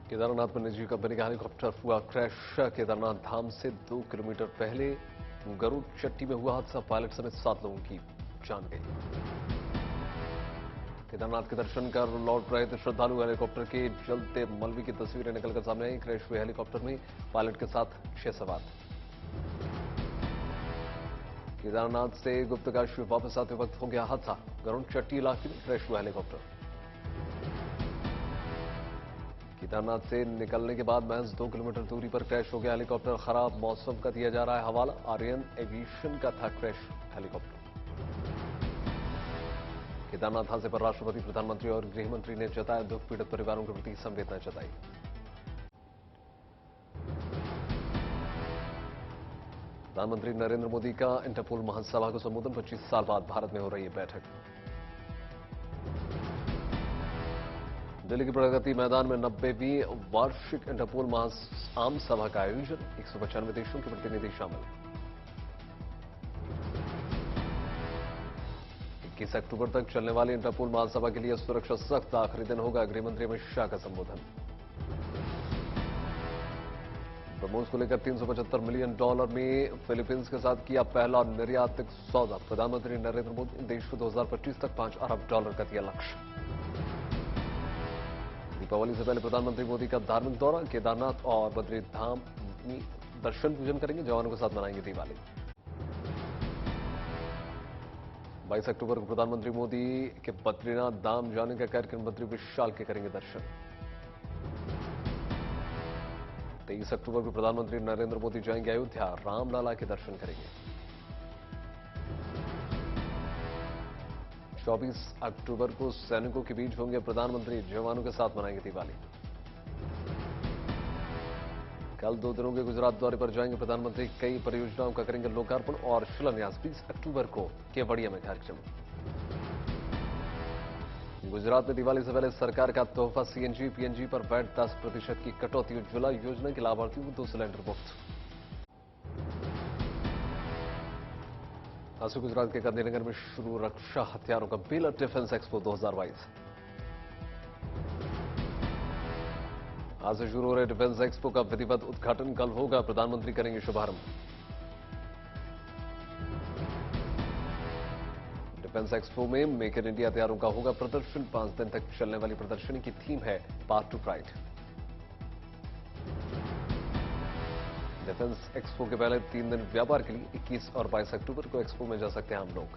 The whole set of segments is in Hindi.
केदारनाथ में निजी कंपनी का हेलीकॉप्टर हुआ क्रैश। केदारनाथ धाम से 2 किलोमीटर पहले गरुड़ चट्टी में हुआ हादसा। पायलट समेत 7 लोगों की जान गई। केदारनाथ के दर्शन कर लौट रहे थे श्रद्धालु। हेलीकॉप्टर के जलते मलबे की तस्वीरें निकलकर सामने आई। क्रैश हुए हेलीकॉप्टर में पायलट के साथ 6 सवार थे। केदारनाथ से गुप्तकाशी वापस आते वक्त हो गया हादसा। गरुड़ चट्टी इलाके में क्रैश हुआ हेलीकॉप्टर। केदारनाथ से निकलने के बाद महज 2 किलोमीटर दूरी पर क्रैश हो गया हेलीकॉप्टर। खराब मौसम का दिया जा रहा है हवाला। आर्यन एविएशन का था क्रैश हेलीकॉप्टर। केदारनाथ हादसे पर राष्ट्रपति, प्रधानमंत्री और गृह मंत्री ने जताया दुख। पीड़ित परिवारों के प्रति संवेदना जताई। प्रधानमंत्री नरेंद्र मोदी का इंटरपोल महासभा को संबोधन। 25 साल बाद भारत में हो रही है बैठक। दिल्ली के प्रगति मैदान में 90वीं वार्षिक इंटरपोल आम सभा का आयोजन। 195 देशों के प्रतिनिधि शामिल। 21 अक्टूबर तक चलने वाली इंटरपोल महासभा के लिए सुरक्षा सख्त। आखिरी दिन होगा गृह मंत्री अमित शाह का संबोधन। ब्रह्मोस को लेकर $375 मिलियन में फिलीपींस के साथ किया पहला निर्यातिक सौदा। प्रधानमंत्री नरेंद्र मोदी ने देश को 2025 तक $5 अरब का दिया लक्ष्य। दीपावली से पहले प्रधानमंत्री मोदी का धार्मिक दौरा। केदारनाथ और बद्रीनाथ धाम में दर्शन पूजन करेंगे। जवानों के साथ मनाएंगे दिवाली। 22 अक्टूबर को प्रधानमंत्री मोदी के बद्रीनाथ धाम जाने का कार्यक्रम। मंत्री विशाल के करेंगे दर्शन। 23 अक्टूबर को प्रधानमंत्री नरेंद्र मोदी जाएंगे अयोध्या। रामलला के दर्शन करेंगे। 24 अक्टूबर को सैनिकों के बीच होंगे प्रधानमंत्री। जवानों के साथ मनाएंगे दिवाली। कल 2 दिनों के गुजरात दौरे पर जाएंगे प्रधानमंत्री। कई परियोजनाओं का करेंगे लोकार्पण और शिलान्यास। 20 अक्टूबर को केवड़िया में कार्यक्रम। गुजरात में दिवाली से पहले सरकार का तोहफा। सीएनजी पीएनजी पर वैट 10% की कटौती। उज्ज्वला योजना के लाभार्थियों को 2 सिलेंडर मुफ्त। आज से गुजरात के गांधीनगर में शुरू रक्षा हथियारों का मेला। Defence expo 2022। आज से शुरू हो रहे डिफेंस एक्सपो का विधिवत उद्घाटन कल होगा। प्रधानमंत्री करेंगे शुभारंभ। डिफेंस एक्सपो में मेक इन इंडिया हथियारों का होगा प्रदर्शन। 5 दिन तक चलने वाली प्रदर्शनी की थीम है path to pride. Defence expo के पहले 3 दिन व्यापार के लिए 21 और 22 अक्टूबर को एक्सपो में जा सकते हैं आम लोग।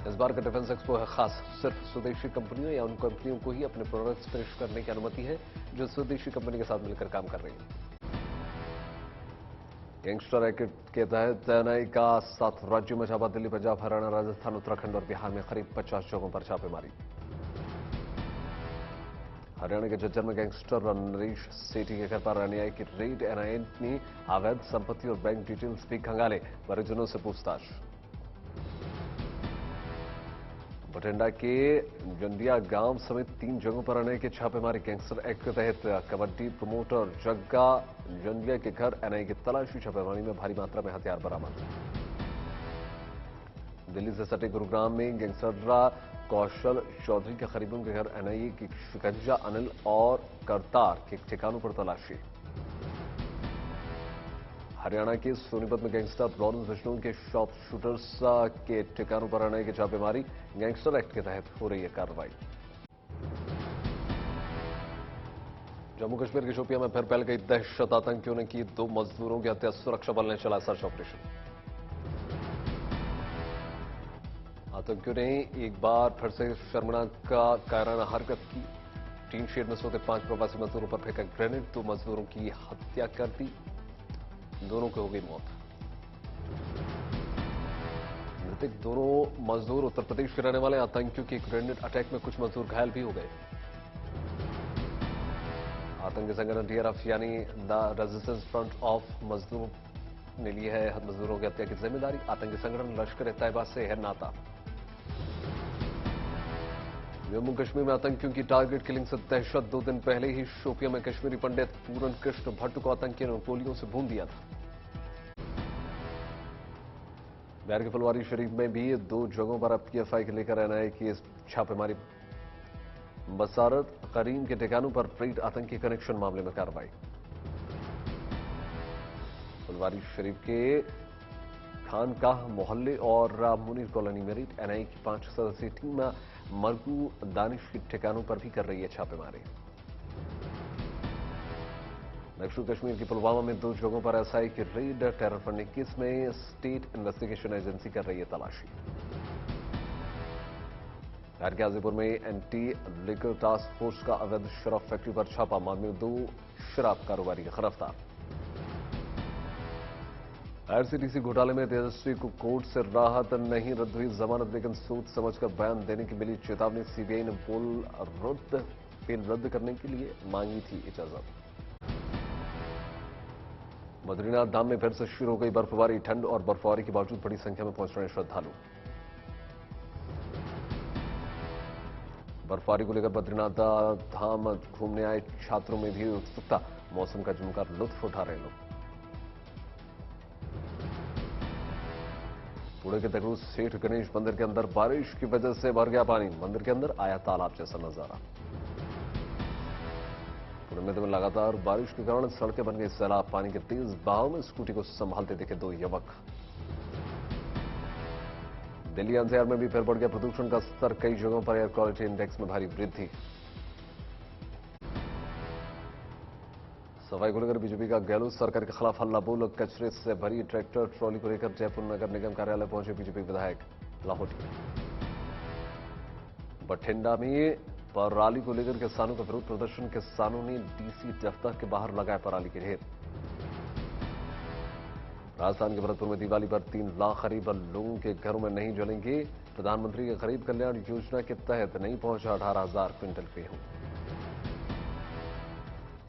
इस बार का डिफेंस एक्सपो है खास। सिर्फ स्वदेशी कंपनियों या उन कंपनियों को ही अपने प्रोडक्ट्स पेश करने की अनुमति है जो स्वदेशी कंपनी के साथ मिलकर काम कर रही है। गैंगस्टर एक्ट के तहत एनआईए का 7 राज्यों में छापा। दिल्ली, पंजाब, हरियाणा, राजस्थान, उत्तराखंड और बिहार में करीब 50 जगहों पर छापेमारी। हरियाणा के झज्जर में गैंगस्टर नरेश सेठी के घर पर एनआईए की रेड। एनआईए ने अवैध संपत्ति और बैंक डिटेल्स भी खंगाले। परिजनों से पूछताछ। बठिंडा के जंडिया गांव समेत 3 जगहों पर एनआईए की छापेमारी। गैंगस्टर एक्ट के तहत कबड्डी प्रमोटर जग्गा जंडिया के घर एनआईए की तलाशी। छापेमारी में भारी मात्रा में हथियार बरामद। दिल्ली से सटे गुरुग्राम में गैंगस्टर कौशल चौधरी के करीबों के घर एनआईए की शिकंजा। अनिल और करतार के ठिकानों पर तलाशी। हरियाणा के सोनीपत में गैंगस्टर लॉरेंस बिश्नोई के शॉप शूटर्स के ठिकानों पर एनआईए की छापेमारी। गैंगस्टर एक्ट के तहत हो रही है कार्रवाई। जम्मू कश्मीर के शोपियां में फिर फैल गई दहशत। आतंकियों ने की 2 मजदूरों की हत्या। सुरक्षा बल ने चला सर्च ऑपरेशन। आतंकियों ने एक बार फिर से शर्मनाक कायराना हरकत की। टीन शेड में सोते 5 प्रवासी मजदूरों पर फेंका ग्रेनेड। 2 मजदूरों की हत्या कर दी। दोनों की हो गई मौत। मृतक दोनों मजदूर उत्तर प्रदेश के रहने वाले। आतंकियों के ग्रेनेड अटैक में कुछ मजदूर घायल भी हो गए। आतंकी संगठन टीआरएफ यानी द रेजिस्टेंस फ्रंट ऑफ मजदूर ने ली है मजदूरों की हत्या की जिम्मेदारी। आतंकी संगठन लश्कर तैयबा से है नाता। जम्मू कश्मीर में आतंकियों की टारगेट किलिंग से दहशत। 2 दिन पहले ही शोपियां में कश्मीरी पंडित पूरन कृष्ण भट्ट को आतंकियों ने गोलियों से भून दिया था। बिहार के फुलवारी शरीफ में भी 2 जगहों पर अब पीएफआई के लेकर एनआईए की छापेमारी। बसारत करीम के ठिकानों पर रेड, आतंकी कनेक्शन मामले में कार्रवाई। फुलवारी शरीफ के खानकाह मोहल्ले और मुनीर कॉलोनी में रेड, एनआईए की 5 सदस्यीय टीम मरकू दानिश के ठिकानों पर भी कर रही है छापेमारी। दक्षिण कश्मीर के पुलवामा में 2 जगहों पर एसआई की रेड, टेरर फंडिंग केस में स्टेट इन्वेस्टिगेशन एजेंसी कर रही है तलाशी। बिहार के गाजीपुर में एंटी लिकर टास्क फोर्स का अवैध शराब फैक्ट्री पर छापा, मामले में 2 शराब कारोबारी गिरफ्तार। आईआरसीटीसी घोटाले में तेजस्वी को कोर्ट से राहत नहीं, रद्द हुई जमानत, लेकिन सोच समझकर बयान देने की मिली चेतावनी। सीबीआई ने बेल रद्द करने के लिए मांगी थी इजाजत। बद्रीनाथ धाम में फिर से शुरू हो गई बर्फबारी, ठंड और बर्फबारी के बावजूद बड़ी संख्या में पहुंच रहे हैं श्रद्धालु। बर्फबारी को लेकर बद्रीनाथ धाम घूमने आए छात्रों में भी उत्सुकता, मौसम का जमकर लुत्फ उठा रहे लोग। पुणे के दगड़ू सेठ गणेश मंदिर के अंदर बारिश की वजह से भर गया पानी, मंदिर के अंदर आया तालाब जैसा नजारा। पुणे में लगातार बारिश के कारण सड़कें बन गई सैलाब, पानी के तेज बहाव में स्कूटी को संभालते दिखे 2 युवक। दिल्ली एनसीआर में भी फिर बढ़ गया प्रदूषण का स्तर, कई जगहों पर एयर क्वालिटी इंडेक्स में भारी वृद्धि। सफाई को लेकर बीजेपी का गहलोत सरकार के खिलाफ हल्ला बोल, कचरे से भरी ट्रैक्टर ट्रॉली को लेकर जयपुर नगर निगम कार्यालय पहुंचे बीजेपी विधायक लाहौटी। बठिंडा में पराली को लेकर किसानों का विरोध प्रदर्शन, किसानों ने डीसी दफ्तर के बाहर लगाया पराली के ढेर। राजस्थान के भरतपुर में दिवाली पर 3 लाख करीब लोगों के घरों में नहीं जलेंगे, प्रधानमंत्री के गरीब कल्याण योजना के तहत नहीं पहुंचा 18,000 क्विंटल गेहूं।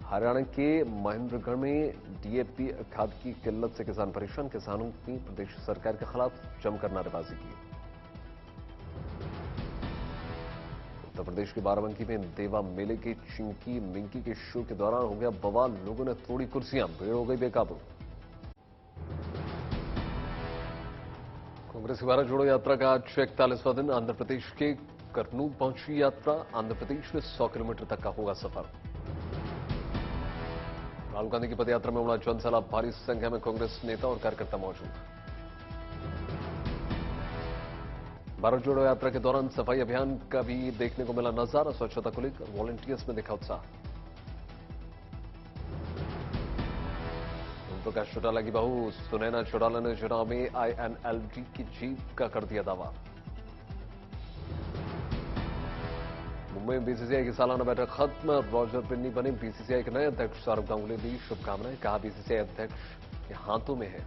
हरियाणा के महेंद्रगढ़ में डीएपी खाद की किल्लत से किसान परेशान, किसानों ने प्रदेश सरकार के खिलाफ जमकर नारेबाजी की। उत्तर प्रदेश के बाराबंकी में देवा मेले के चिंकी मिंकी के शो के दौरान हो गया बवाल, लोगों ने तोड़ी कुर्सियां, भीड़ हो गई बेकाबू। कांग्रेस की भारत जोड़ो यात्रा का आज 41वां दिन, आंध्र प्रदेश के करनूल पहुंची यात्रा, आंध्र प्रदेश में 100 किलोमीटर तक का होगा सफर। राहुल गांधी की पदयात्रा में उमड़ा जनसैलाब, भारी संख्या में कांग्रेस नेता और कार्यकर्ता मौजूद। भारत जोड़ो यात्रा के दौरान सफाई अभियान का भी देखने को मिला नजारा, स्वच्छता को लेकर वॉलंटियर्स में दिखा उत्साह। ओम प्रकाश चौटाला की बहू सुनैना चौटाला ने चुनाव में आईएनएलडी की जीत का कर दिया दावा। मुंबई में बीसीसीआई की सालाना बैठक खत्म, रॉजर पिन्नी बने बीसीसीआई के नए अध्यक्ष, सौरभ गांगुली दी शुभकामनाएं, कहा बीसीसीआई अध्यक्ष के हाथों में है।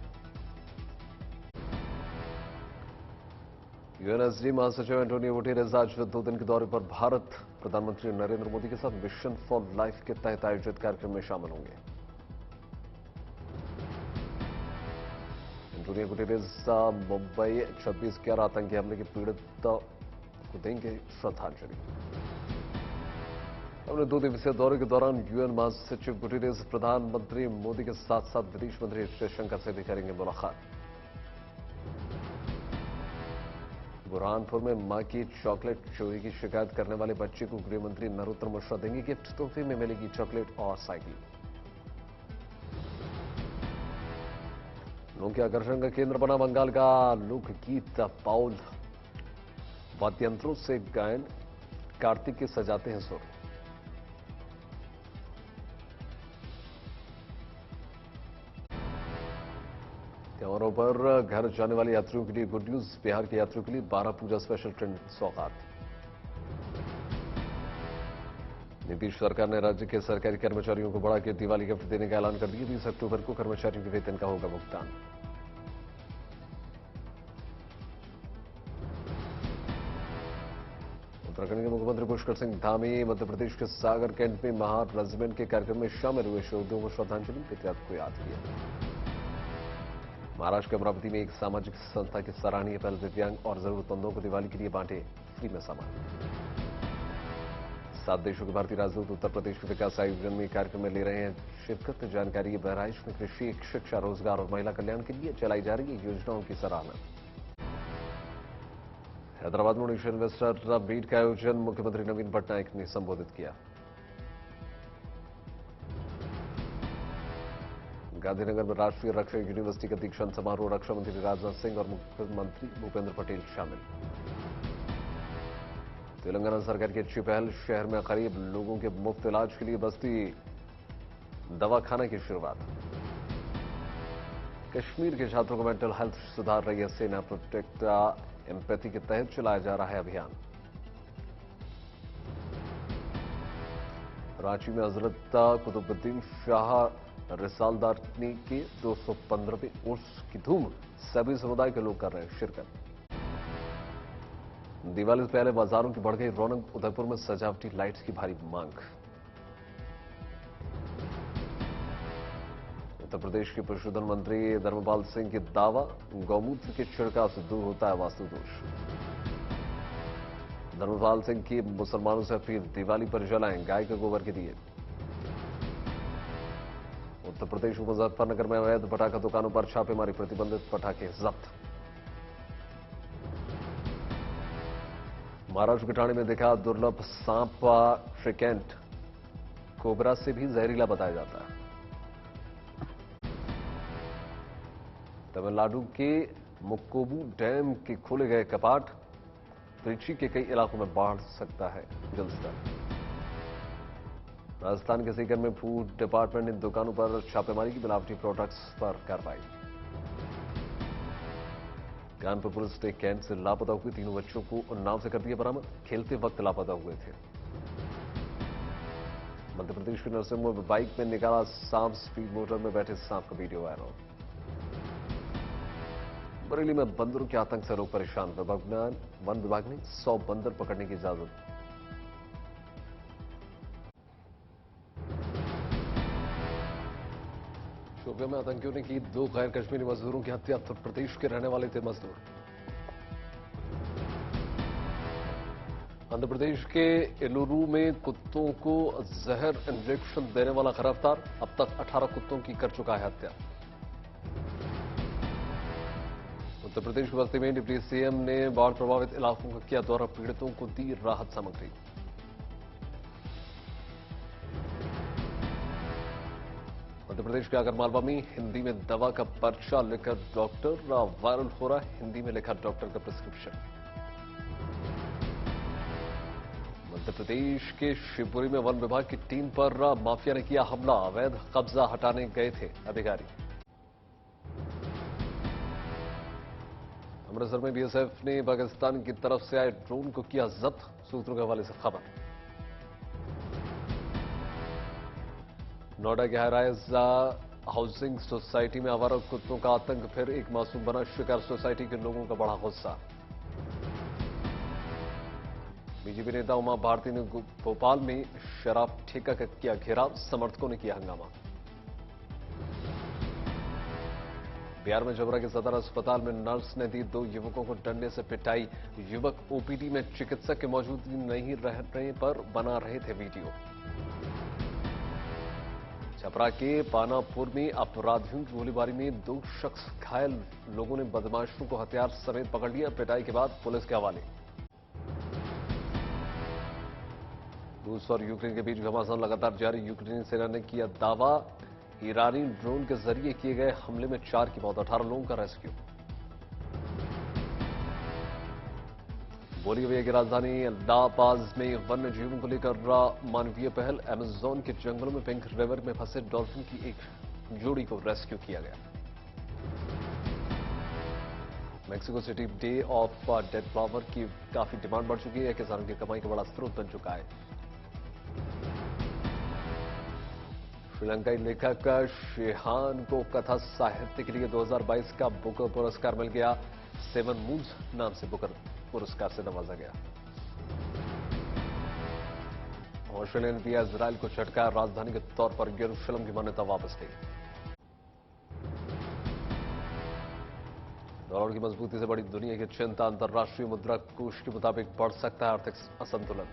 यूएनएसडी महासचिव एंटोनियो गुटेरेस आज 2 दिन के दौरे पर भारत, प्रधानमंत्री नरेंद्र मोदी के साथ मिशन फॉर लाइफ के तहत आयोजित कार्यक्रम में शामिल होंगे। एंटोनियो गुटेरेस मुंबई 26/11 आतंकी हमले के पीड़ित को देंगे श्रद्धांजलि। अपने 2 दिवसीय दौरे के दौरान यूएन महासचिव गुटेरेस प्रधानमंत्री मोदी के साथ साथ विदेश मंत्री एस जयशंकर से भी करेंगे मुलाकात। बुरहानपुर में मां की चॉकलेट चोरी की शिकायत करने वाले बच्चे को गृह मंत्री नरोत्तम मिश्रा देंगे गिफ्ट, तोहफे में मिलेगी चॉकलेट और साइकिल। लोगों के आकर्षण का केंद्र बना बंगाल का लोकगीत बाउल, वाद्ययंत्रों से गायन, कार्तिक के सजाते हैं सुर। त्योहारों पर घर जाने वाले यात्रियों के लिए गुड न्यूज, बिहार के यात्रियों के लिए 12 पूजा स्पेशल ट्रेन सौगात। नीतीश सरकार ने राज्य के सरकारी कर्मचारियों को बढ़ा के दिवाली गिफ्ट देने का ऐलान कर दिया, 20 अक्टूबर को कर्मचारियों के वेतन का होगा भुगतान। उत्तराखंड के मुख्यमंत्री पुष्कर सिंह धामी मध्य प्रदेश के सागर कैंट में महार रेजिमेंट के कार्यक्रम में शामिल हुए, शहीदों को श्रद्धांजलि, पितृत्व को याद किया। महाराष्ट्र के अमरावती में एक सामाजिक संस्था की सराहनीय पहल, दिव्यांग और जरूरतमंदों को दिवाली के लिए बांटे फ्री में सामान। 7 देशों के भारतीय राजदूत उत्तर प्रदेश के विकास आयोजन में कार्यक्रम में ले रहे हैं शिरकत। जानकारी, बहराइच में कृषि, शिक्षा, रोजगार और महिला कल्याण के लिए चलाई जा रही योजनाओं की सराहना। हैदराबाद में नेशनल इन्वेस्टर मीट का आयोजन मुख्यमंत्री नवीन पटनायक ने संबोधित किया। गांधीनगर में राष्ट्रीय रक्षा यूनिवर्सिटी का दीक्षांत समारोह, रक्षा मंत्री राजनाथ सिंह और मुख्यमंत्री भूपेंद्र पटेल शामिल। तेलंगाना सरकार की अच्छी पहल, शहर में गरीब लोगों के मुफ्त इलाज के लिए बस्ती दवाखाना की शुरुआत। कश्मीर के छात्रों को मेंटल हेल्थ सुधार रही है सेना, प्रोटेक्ट एम्पैथी के तहत चलाया जा रहा है अभियान। रांची में हजरत कुतुबुद्दीन शाह रिसालदारनी के 215वें उर्स की धूम, सभी समुदाय के लोग कर रहे हैं शिरकत। दिवाली से पहले बाजारों की बढ़ गई रौनक, उदयपुर में सजावटी लाइट्स की भारी मांग। उत्तर प्रदेश के पशुधन मंत्री धर्मपाल सिंह की दावा, गौमूत्र के छिड़काव से दूर होता है वास्तु दोष। धर्मपाल सिंह की मुसलमानों से अपील, दिवाली पर जलाएं गाय के गोबर के दिए। उत्तर प्रदेश के मुजफ्फरनगर में अवैध पटाखा दुकानों पर छापेमारी, प्रतिबंधित पटाखे जब्त। महाराष्ट्र के ठाणे में देखा दुर्लभ सांप, ट्रिकेंट कोबरा से भी जहरीला बताया जाता है। तमिलनाडु के मुक्कोबू डैम के खोले गए कपाट, त्रिची के कई इलाकों में बढ़ सकता है जलस्तर। राजस्थान के सीकर में फूड डिपार्टमेंट ने दुकानों पर छापेमारी की, मिलावटी प्रोडक्ट्स पर कार्रवाई। कानपुर पुलिस ने कैंट से लापता हुए तीनों बच्चों को उन्नाव से कर दिया बरामद, खेलते वक्त लापता हुए थे। मध्य प्रदेश के नरसिंहपुर में बाइक में निकाला सांप, स्पीड मोटर में बैठे सांप का वीडियो वायरल। बरेली में बंदरों के आतंक से लोग परेशान, वन विभाग ने 100 बंदर पकड़ने की इजाजत। शोपियां में आतंकियों ने की 2 गैर कश्मीरी मजदूरों की हत्या, उत्तर प्रदेश के रहने वाले थे मजदूर। आंध्र प्रदेश के एलुरू में कुत्तों को जहर इंजेक्शन देने वाला गिरफ्तार, अब तक 18 कुत्तों की कर चुका है हत्या। उत्तर प्रदेश की बस्ती में डिप्टी सीएम ने बाढ़ प्रभावित इलाकों का किया दौरा, पीड़ितों को दी राहत सामग्री। मध्य प्रदेश के आगरमालवा में हिंदी में दवा का पर्चा लिखकर डॉक्टर वायरल हो रहा है, हिंदी में लिखा डॉक्टर का प्रिस्क्रिप्शन। मध्य प्रदेश के शिवपुरी में वन विभाग की टीम पर माफिया ने किया हमला, अवैध कब्जा हटाने गए थे अधिकारी। अमृतसर में बीएसएफ ने पाकिस्तान की तरफ से आए ड्रोन को किया जब्त, सूत्रों के हवाले से खबर। नोएडा के हाईराइज हाउसिंग सोसाइटी में आवारा कुत्तों का आतंक, फिर एक मासूम बना शिकार, सोसाइटी के लोगों का बड़ा गुस्सा। बीजेपी नेता उमा भारती ने भोपाल में शराब ठेका का किया घेराव, समर्थकों ने किया हंगामा। बिहार में जबरा के सदर अस्पताल में नर्स ने दी 2 युवकों को डंडे से पिटाई, युवक ओपीडी में चिकित्सक की मौजूदगी नहीं रहने पर बना रहे थे वीडियो। छपरा के पानापुर में अपराधियों की गोलीबारी में 2 शख्स घायल, लोगों ने बदमाशों को हथियार समेत पकड़ लिया, पिटाई के बाद पुलिस के हवाले। रूस और यूक्रेन के बीच घमासान लगातार जारी, यूक्रेनी सेना ने किया दावा, ईरानी ड्रोन के जरिए किए गए हमले में 4 की मौत, 18 लोगों का रेस्क्यू। बोलिविया की राजधानी ला पाज में वन्य जीवों को लेकर मानवीय पहल, अमेज़न के जंगलों में पिंक रिवर में फंसे डॉल्फिन की एक जोड़ी को रेस्क्यू किया गया। Mexico city day of dead flower की काफी डिमांड बढ़ चुकी है, किसानों की कमाई का बड़ा स्रोत बन चुका है। श्रीलंकाई लेखक शेहान को कथा साहित्य के लिए 2022 का बुकर पुरस्कार मिल गया, 7 मून्स नाम से बुकर पुरस्कार से नवाजा गया। ऑस्ट्रेलियन पिया इजराइल को झटका, राजधानी के तौर पर यरूशलेम की मान्यता वापस ली। डॉलर की मजबूती से बड़ी दुनिया की चिंता, अंतर्राष्ट्रीय मुद्रा कोष के मुताबिक बढ़ सकता है आर्थिक असंतुलन।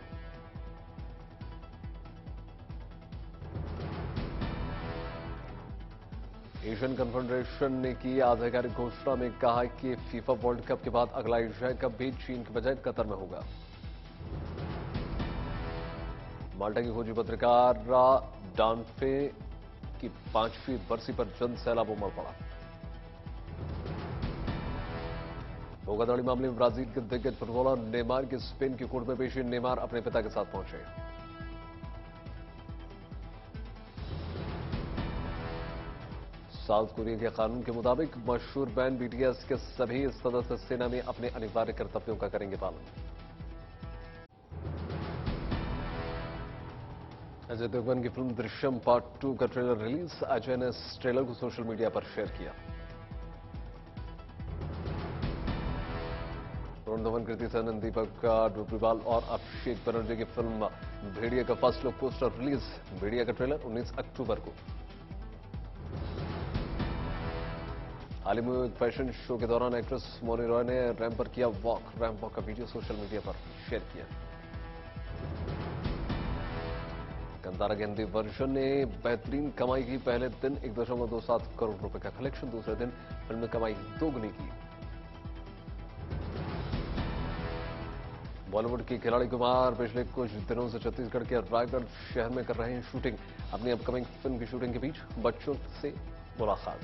एशियन कन्फेडरेशन ने की आधिकारिक घोषणा में कहा कि फीफा वर्ल्ड कप के बाद अगला एशिया कप भी चीन के बजाय कतर में होगा। माल्टा की खोजी पत्रकार डानफे की 5वीं बरसी पर जन सैलाब उमड़ पड़ा। धोखाधड़ी मामले में ब्राजील के दिग्गज फुटबॉलर नेमार की स्पेन की कोर्ट में पेशी। नेमार अपने पिता के साथ पहुंचे। साउथ कोरिया के कानून के मुताबिक मशहूर बैंड बीटीएस के सभी सदस्य सेना में अपने अनिवार्य कर्तव्यों का करेंगे पालन। अजय देवगन की फिल्म दृश्यम पार्ट 2 का ट्रेलर रिलीज। अजय ने इस ट्रेलर को सोशल मीडिया पर शेयर किया। वरुण धवन, कृति सेनन, दीपक डोपरीवाल और अभिषेक बनर्जी की फिल्म भेड़िया का फर्स्ट लुक पोस्टर रिलीज। भेड़िया का ट्रेलर 19 अक्टूबर को। हाल ही में एक फैशन शो के दौरान एक्ट्रेस मौनी रॉय ने रैंप पर किया वॉक। रैंप वॉक का वीडियो सोशल मीडिया पर शेयर किया। कंतारा के हिंदी वर्जन ने बेहतरीन कमाई की। पहले दिन 1.27 करोड़ रुपए का कलेक्शन, दूसरे दिन फिल्म में कमाई दोगुनी की। बॉलीवुड की खिलाड़ी कुमार पिछले कुछ दिनों से छत्तीसगढ़ के रायगढ़ शहर में कर रहे हैं शूटिंग। अपनी अपकमिंग फिल्म की शूटिंग के बीच बच्चों से मुलाकात।